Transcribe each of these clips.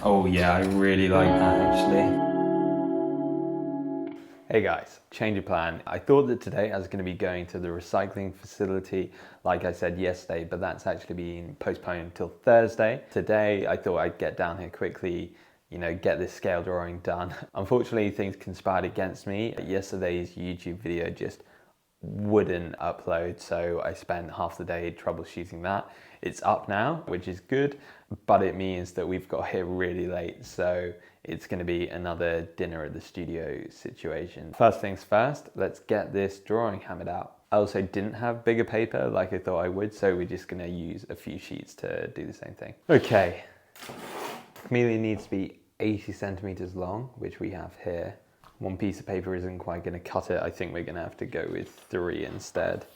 Oh yeah, I really like that actually. Hey guys, change of plan. I thought that today I was going to be going to the recycling facility like I said yesterday, but that's actually been postponed until Thursday. Today I thought I'd get down here quickly, get this scale drawing done. Unfortunately, things conspired against me. Yesterday's YouTube video just wouldn't upload, so I spent half the day troubleshooting that. It's up now, which is good, but it means that we've got here really late, so it's going to be another dinner at the studio situation. First things first, let's get this drawing hammered out. I also didn't have bigger paper like I thought I would, so we're just going to use a few sheets to do the same thing. Okay, Chameleon needs to be 80 centimeters long, which we have here. One piece of paper isn't quite going to cut it. I think we're going to have to go with 3 instead.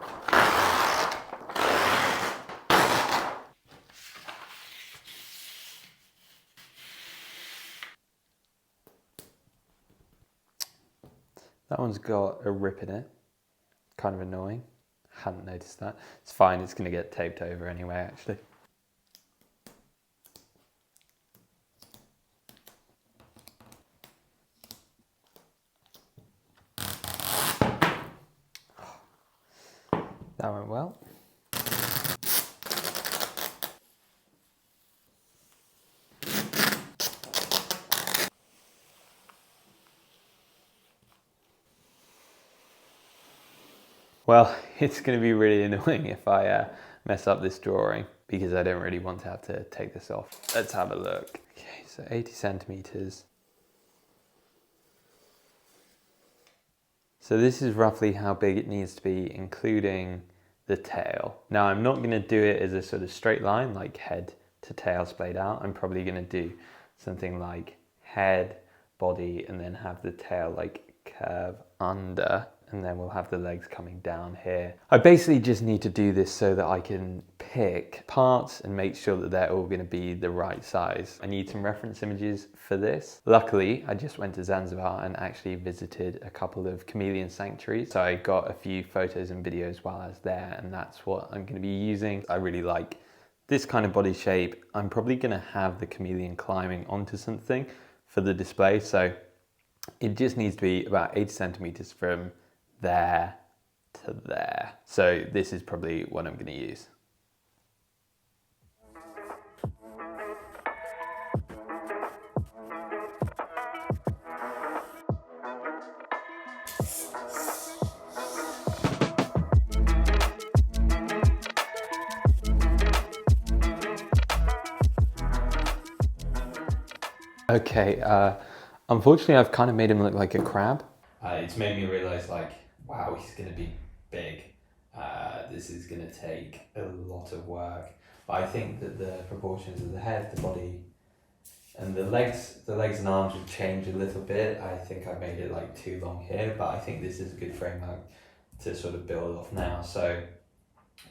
That one's got a rip in it. Kind of annoying. Hadn't noticed that. It's fine, it's going to get taped over anyway, actually. That went well. Well, it's going to be really annoying if I mess up this drawing because I don't really want to have to take this off. Let's have a look. Okay, so 80 centimeters. So this is roughly how big it needs to be, including the tail. Now I'm not going to do it as a sort of straight line, like head to tail splayed out. I'm probably going to do something like head, body, and then have the tail like curve under, and then we'll have the legs coming down here. I basically just need to do this so that I can pick parts and make sure that they're all going to be the right size. I need some reference images for this. Luckily, I just went to Zanzibar and actually visited a couple of chameleon sanctuaries. So I got a few photos and videos while I was there, and that's what I'm going to be using. I really like this kind of body shape. I'm probably going to have the chameleon climbing onto something for the display. So it just needs to be about 80 centimeters from there to there. So this is probably what I'm going to use. Okay, unfortunately I've kind of made him look like a crab. It's made me realize like, wow, he's going to be big. This is going to take a lot of work. But I think that the proportions of the head, the body, and the legs and arms will change a little bit. I think I made it like too long here, but I think this is a good framework to sort of build off now. So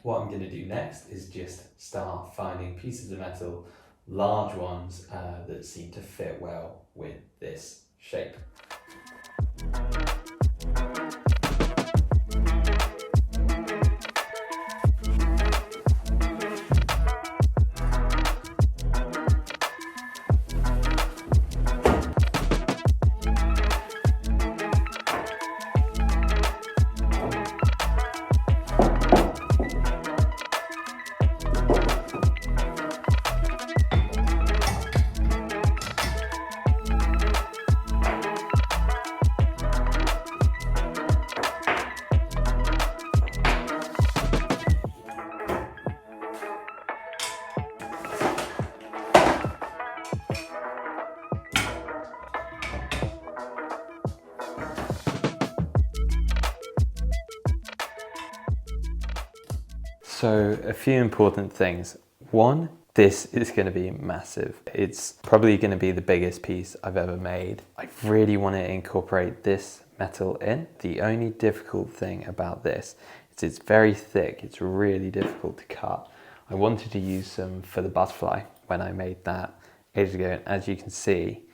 what I'm going to do next is just start finding pieces of metal, large ones that seem to fit well with this shape. So a few important things. One, this is going to be massive. It's probably going to be the biggest piece I've ever made. I really want to incorporate this metal in. The only difficult thing about this is it's very thick. It's really difficult to cut. I wanted to use some for the butterfly when I made that ages ago. And as you can see,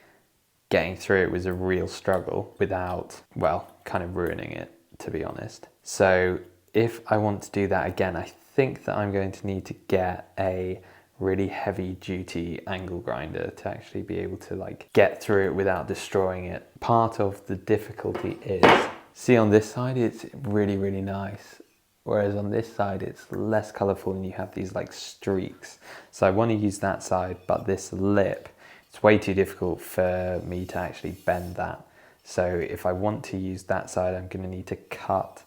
getting through it was a real struggle without, well, kind of ruining it, to be honest. So if I want to do that again, I think that I'm going to need to get a really heavy duty angle grinder to actually be able to like get through it without destroying it. Part of the difficulty is, see on this side it's really, really nice. Whereas on this side, it's less colorful and you have these like streaks. So I want to use that side, but this lip, it's way too difficult for me to actually bend that. So if I want to use that side, I'm going to need to cut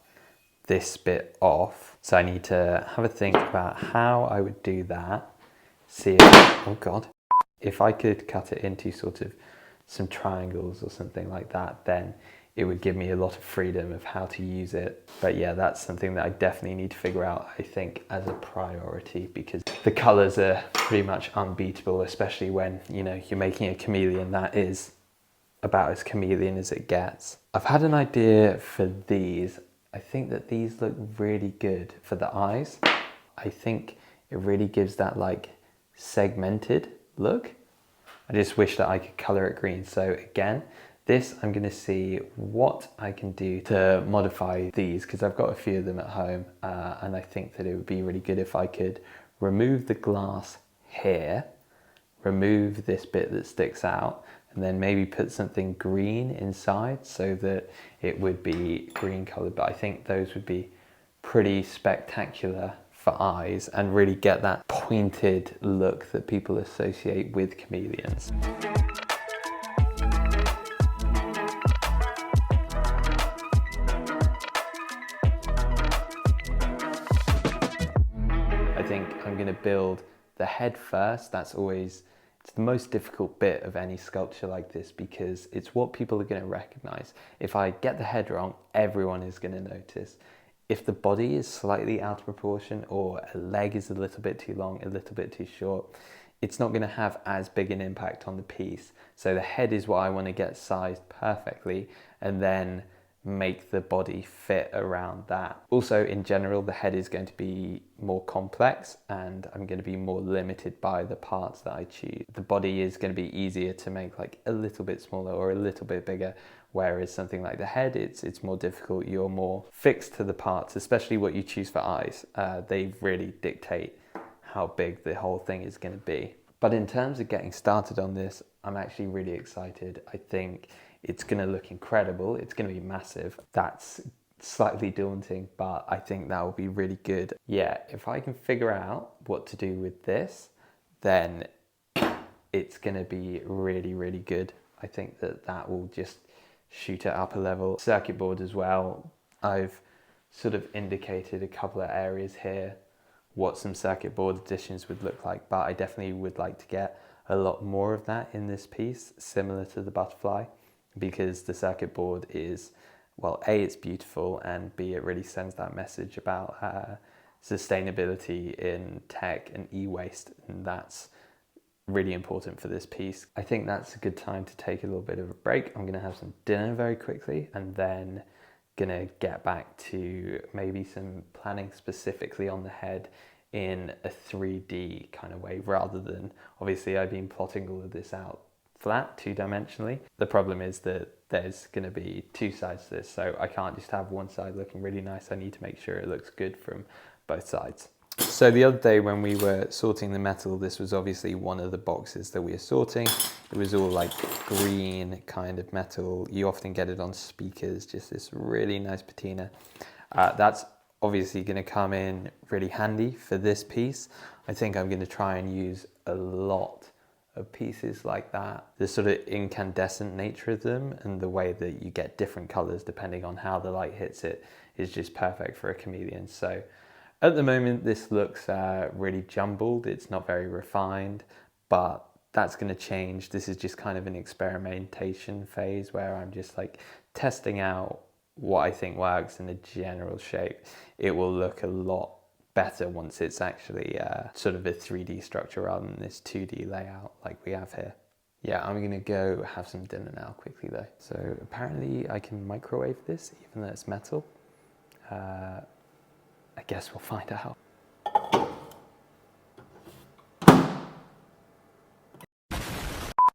this bit off. So I need to have a think about how I would do that. See if, oh God, if I could cut it into sort of some triangles or something like that, then it would give me a lot of freedom of how to use it. But yeah, that's something that I definitely need to figure out, I think, as a priority, because the colors are pretty much unbeatable, especially when, you know, you're making a chameleon that is about as chameleon as it gets. I've had an idea for these. I think that these look really good for the eyes. I think it really gives that like segmented look. I just wish that I could color it green. So again, this, I'm going to see what I can do to modify these, because I've got a few of them at home, and I think that it would be really good if I could remove the glass here, remove this bit that sticks out, and then maybe put something green inside so that it would be green colored. But I think those would be pretty spectacular for eyes and really get that pointed look that people associate with chameleons. I think I'm going to build the head first. That's always, it's the most difficult bit of any sculpture like this, because it's what people are going to recognize. If I get the head wrong, everyone is going to notice. If the body is slightly out of proportion, or a leg is a little bit too long, a little bit too short, it's not going to have as big an impact on the piece. So the head is what I want to get sized perfectly, and then make the body fit around that. Also, in general, the head is going to be more complex and I'm going to be more limited by the parts that I choose. The body is going to be easier to make like a little bit smaller or a little bit bigger, whereas something like the head, it's more difficult. You're more fixed to the parts, especially what you choose for eyes. They really dictate how big the whole thing is going to be. But in terms of getting started on this, I'm actually really excited. I think it's going to look incredible. It's going to be massive. That's slightly daunting, but I think that will be really good. Yeah, if I can figure out what to do with this, then it's going to be really, really good. I think that that will just shoot it up a level. Circuit board as well. I've sort of indicated a couple of areas here what some circuit board additions would look like, but I definitely would like to get a lot more of that in this piece, similar to the butterfly, because the circuit board is, well, A, it's beautiful, and B, it really sends that message about sustainability in tech and e-waste, and that's really important for this piece. I think that's a good time to take a little bit of a break. I'm gonna have some dinner very quickly, and then gonna get back to maybe some planning specifically on the head in a 3D kind of way, rather than, obviously I've been plotting all of this out flat, two-dimensionally. The problem is that there's going to be two sides to this, so I can't just have one side looking really nice. I need to make sure it looks good from both sides. So the other day when we were sorting the metal, this was obviously one of the boxes that we were sorting. It was all like green kind of metal. You often get it on speakers, just this really nice patina. That's obviously going to come in really handy for this piece. I think I'm going to try and use a lot of pieces like that. The sort of incandescent nature of them and the way that you get different colors depending on how the light hits it is just perfect for a chameleon. So at the moment this looks really jumbled, it's not very refined, but that's going to change. This is just kind of an experimentation phase where I'm just like testing out what I think works in a general shape. It will look a lot better once it's actually sort of a 3D structure rather than this 2D layout like we have here. Yeah, I'm gonna go have some dinner now quickly though. So apparently I can microwave this even though it's metal. I guess we'll find out.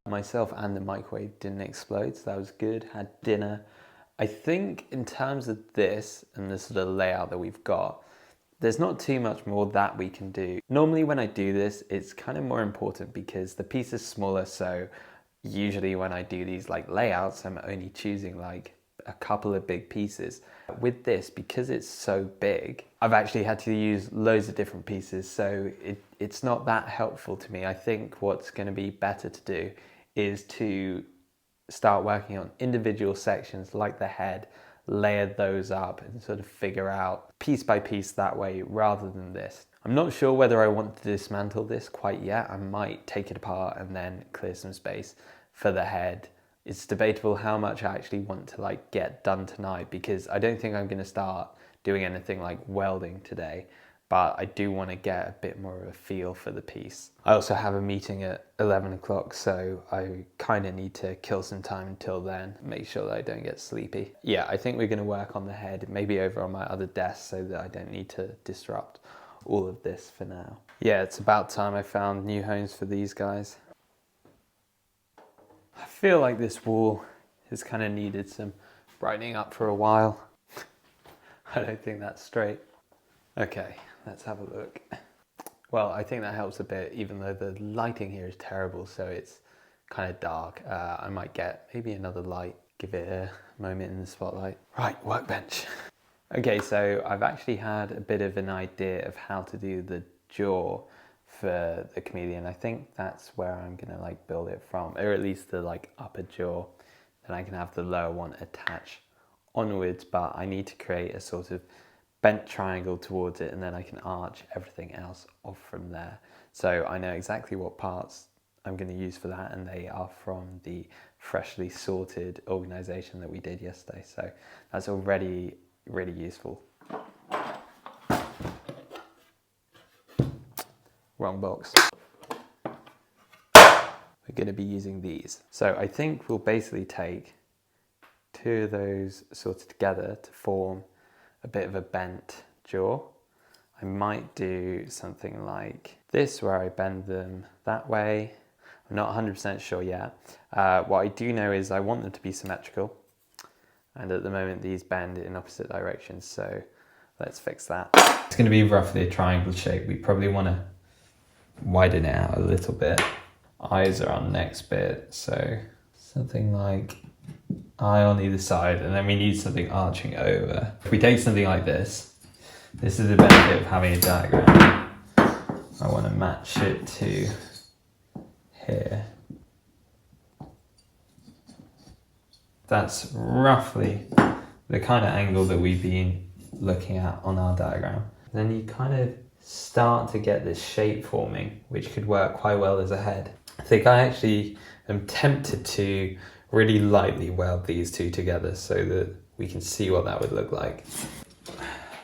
Myself and the microwave didn't explode, so that was good. Had dinner. I think in terms of this and the sort of layout that we've got, there's not too much more that we can do. Normally when I do this, it's kind of more important because the piece is smaller, so usually when I do these like layouts, I'm only choosing like a couple of big pieces. With this, because it's so big, I've actually had to use loads of different pieces, so it's not that helpful to me. I think what's going to be better to do is to start working on individual sections like the head, layer those up and sort of figure out piece by piece that way rather than this. I'm not sure whether I want to dismantle this quite yet. I might take it apart and then clear some space for the head. It's debatable how much I actually want to like get done tonight, because I don't think I'm going to start doing anything like welding today, but I do want to get a bit more of a feel for the piece. I also have a meeting at 11 o'clock, so I kind of need to kill some time until then, make sure that I don't get sleepy. Yeah, I think we're going to work on the head, maybe over on my other desk, so that I don't need to disrupt all of this for now. Yeah, it's about time I found new homes for these guys. I feel like this wall has kind of needed some brightening up for a while. I don't think that's straight. Okay, let's have a look. Well, I think that helps a bit, even though the lighting here is terrible, so it's kind of dark. I might get maybe another light, give it a moment in the spotlight. Right, workbench. Okay, so I've actually had a bit of an idea of how to do the jaw for the Chameleon. I think that's where I'm gonna like build it from, or at least the like upper jaw. Then I can have the lower one attach onwards, but I need to create a sort of bent triangle towards it, and then I can arch everything else off from there. So I know exactly what parts I'm going to use for that, and they are from the freshly sorted organization that we did yesterday. So that's already really useful. Wrong box. We're going to be using these. So I think we'll basically take two of those sorted together to form a bit of a bent jaw. I might do something like this where I bend them that way. I'm not 100% sure yet. What I do know is I want them to be symmetrical, and at the moment these bend in opposite directions, so let's fix that. It's going to be roughly a triangle shape. We probably want to widen it out a little bit. Eyes are on next bit, so something like eye on either side, and then we need something arching over. If we take something like this is the benefit of having a diagram. I want to match it to here. That's roughly the kind of angle that we've been looking at on our diagram. Then you kind of start to get this shape forming, which could work quite well as a head. I think I actually am tempted to really lightly weld these two together so that we can see what that would look like.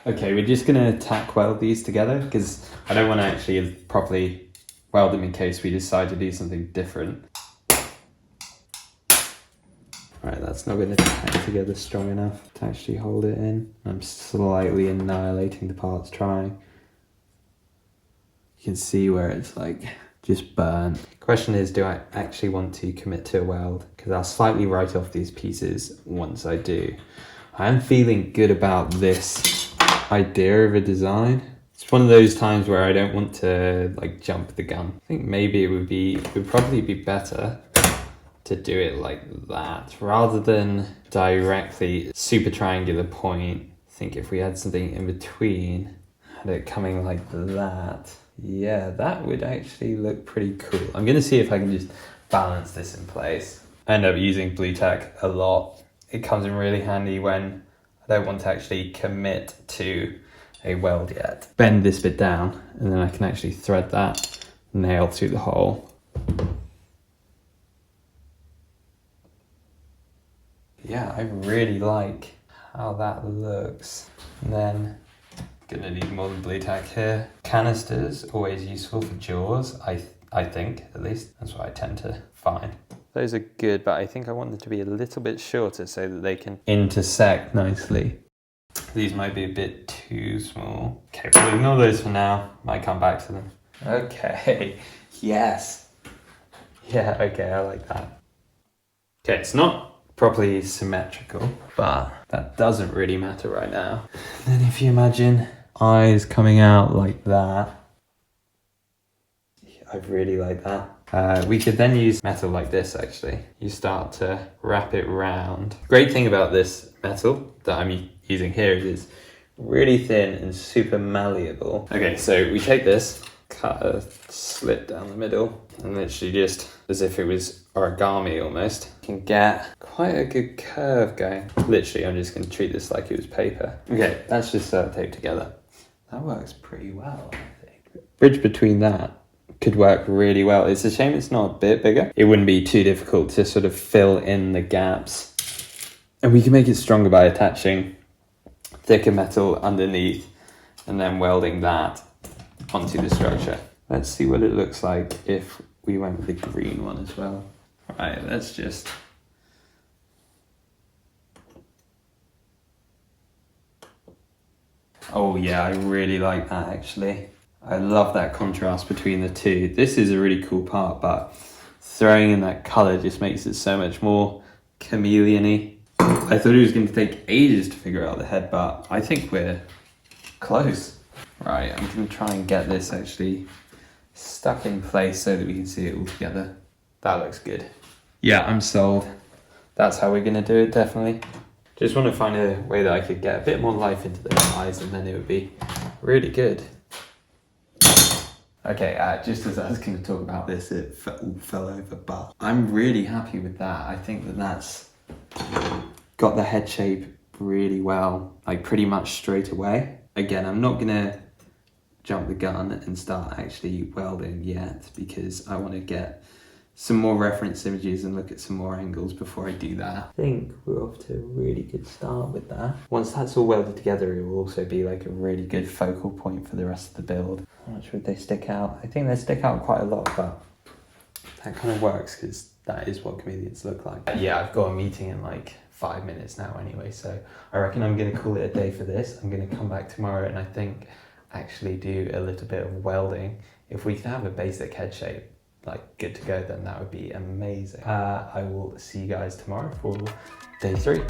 Okay, we're just gonna tack weld these together because I don't want to actually properly weld them in case we decide to do something different. Right, that's not gonna tack together strong enough to actually hold it in. I'm slightly annihilating the parts trying. You can see where it's like just burnt. Question is, do I actually want to commit to a weld? Because I'll slightly write off these pieces once I do. I am feeling good about this idea of a design. It's one of those times where I don't want to like jump the gun. I think maybe it would probably be better to do it like that rather than directly super triangular point. I think if we had something in between, had it coming like that, yeah, that would actually look pretty cool. I'm gonna see if I can just balance this in place. I end up using blue tack a lot. It comes in really handy when I don't want to actually commit to a weld yet. Bend this bit down and then I can actually thread that nail through the hole. Yeah, I really like how that looks. And then gonna need more than blue tack here. Canisters, always useful for jaws, I think, at least. That's what I tend to find. Those are good, but I think I want them to be a little bit shorter so that they can intersect nicely. These might be a bit too small. Okay, we'll ignore those for now. Might come back to them. Okay, yes. Yeah, okay, I like that. Okay, it's not properly symmetrical, but that doesn't really matter right now. Then if you imagine eyes coming out like that. I really like that. We could then use metal like this actually. You start to wrap it round. Great thing about this metal that I'm using here is it's really thin and super malleable. Okay, so we take this, cut a slit down the middle, and literally just as if it was origami almost, you can get quite a good curve going. Literally, I'm just going to treat this like it was paper. Okay, that's just taped together. That works pretty well, I think. Bridge between that could work really well. It's a shame it's not a bit bigger. It wouldn't be too difficult to sort of fill in the gaps. And we can make it stronger by attaching thicker metal underneath and then welding that onto the structure. Let's see what it looks like if we went with the green one as well. Right, let's just... Oh yeah, I really like that actually. I love that contrast between the two. This is a really cool part, but throwing in that color just makes it so much more chameleon-y. I thought it was going to take ages to figure out the head, but I think we're close. Right, I'm going to try and get this actually stuck in place so that we can see it all together. That looks good. Yeah, I'm sold. That's how we're going to do it, definitely. Just want to find a way that I could get a bit more life into those eyes and then it would be really good. Okay, just as I was going to talk about this, it all fell over, but I'm really happy with that. I think that that's got the head shape really well, like pretty much straight away. Again, I'm not going to jump the gun and start actually welding yet because I want to get some more reference images and look at some more angles before I do that. I think we're off to a really good start with that. Once that's all welded together, it will also be like a really good focal point for the rest of the build. How much would they stick out? I think they stick out quite a lot, but that kind of works because that is what chameleons look like. Yeah, I've got a meeting in like 5 minutes now anyway, so I reckon I'm going to call it a day for this. I'm going to come back tomorrow and I think actually do a little bit of welding. If we can have a basic head shape like good to go, then that would be amazing. I will see you guys tomorrow for day 3.